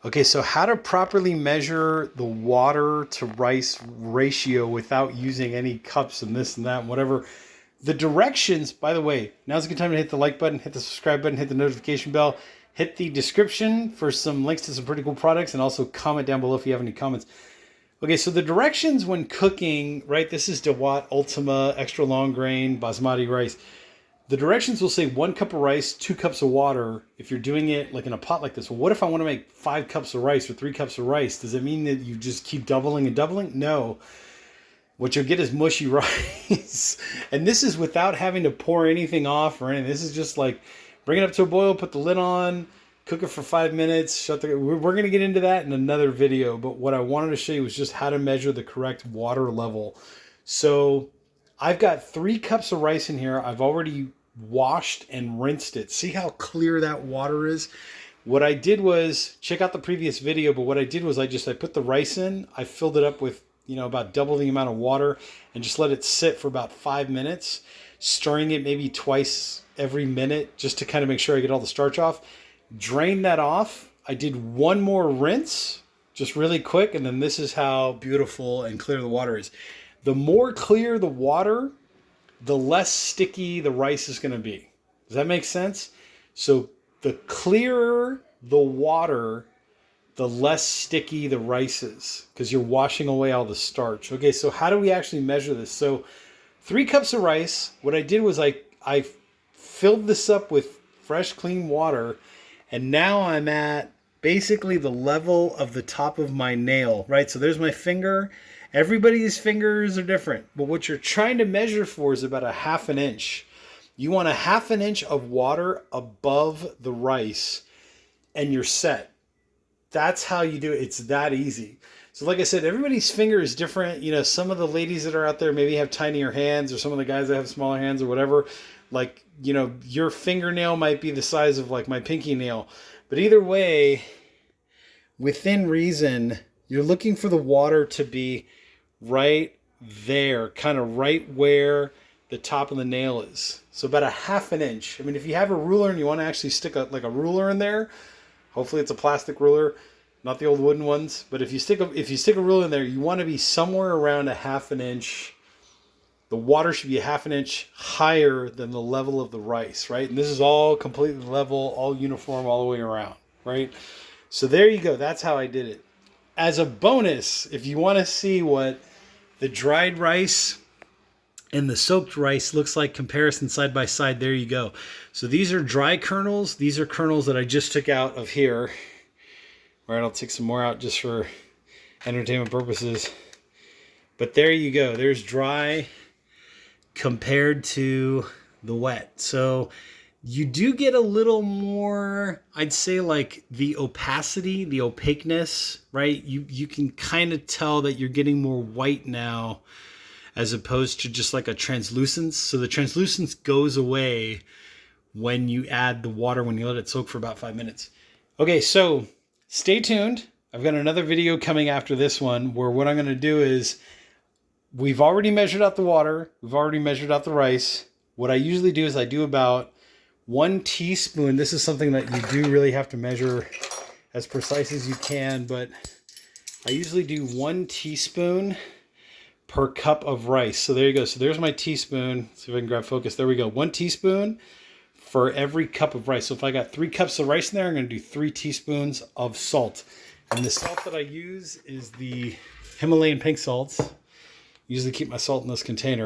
Okay, so how to properly measure the water to rice ratio without using any cups and this and that and whatever. The directions, by the way, now's a good time to hit the like button, hit the subscribe button, hit the notification bell, hit the description for some links to some pretty cool products, and also comment down below if you have any comments. Okay, so the directions when cooking, right, this is Daawat, Ultima, extra long grain, Basmati rice. The directions will say 1 cup of rice, 2 cups of water. If you're doing it like in a pot like this, well, what if I want to make 5 cups of rice or 3 cups of rice? Does it mean that you just keep doubling and doubling? No. What you'll get is mushy rice. And this is without having to pour anything off or anything. This is just like bring it up to a boil, put the lid on, cook it for 5 minutes. We're going to get into that in another video. But what I wanted to show you was just how to measure the correct water level. So I've got 3 cups of rice in here. I've already washed and rinsed it. See how clear that water is? What I did was, check out the previous video, but what I did was I put the rice in, I filled it up with, about double the amount of water and just let it sit for about 5 minutes, stirring it maybe twice every minute just to kind of make sure I get all the starch off. Drain that off. I did 1 more rinse, just really quick, and then this is how beautiful and clear the water is. The more clear the water, the less sticky the rice is going to be. Does that make sense? So the clearer the water, the less sticky the rice is because you're washing away all the starch. Okay, so how do we actually measure this? So 3 cups of rice, what I did was I filled this up with fresh, clean water, and now I'm at basically the level of the top of my nail, right? So there's my finger. Everybody's fingers are different, but what you're trying to measure for is about 1/2 inch. You want 1/2 inch of water above the rice and you're set. That's how you do it. It's that easy. So like I said, everybody's finger is different. Some of the ladies that are out there maybe have tinier hands, or some of the guys that have smaller hands or whatever. Like, your fingernail might be the size of like my pinky nail. But either way, within reason, you're looking for the water to be right there, kind of right where the top of the nail is. So about 1/2 inch. I mean, if you have a ruler and you want to actually stick a ruler in there, hopefully it's a plastic ruler, not the old wooden ones. But if you stick a ruler in there, you want to be somewhere around 1/2 inch. The water should be 1/2 inch higher than the level of the rice, right? And this is all completely level, all uniform, all the way around, right? So there you go. That's how I did it. As a bonus, if you want to see what the dried rice and the soaked rice looks like, comparison side by side, there you go. So these are dry kernels. These are kernels that I just took out of here. All right, I'll take some more out just for entertainment purposes. But there you go. There's dry compared to the wet. So you do get a little more, I'd say, like the opacity, the opaqueness, right? You can kind of tell that you're getting more white now as opposed to just like a translucence. So the translucence goes away when you add the water, when you let it soak for about 5 minutes. Okay, so stay tuned. I've got another video coming after this one where what I'm going to do is, we've already measured out the water. We've already measured out the rice. What I usually do is I do about 1 teaspoon. This is something that you do really have to measure as precise as you can, but I usually do 1 teaspoon per cup of rice. So there you go. So there's my teaspoon. Let's see if I can grab focus. There we go. 1 teaspoon for every cup of rice. So if I got 3 cups of rice in there, I'm going to do 3 teaspoons of salt. And the salt that I use is the Himalayan pink salts. Usually keep my salt in this container.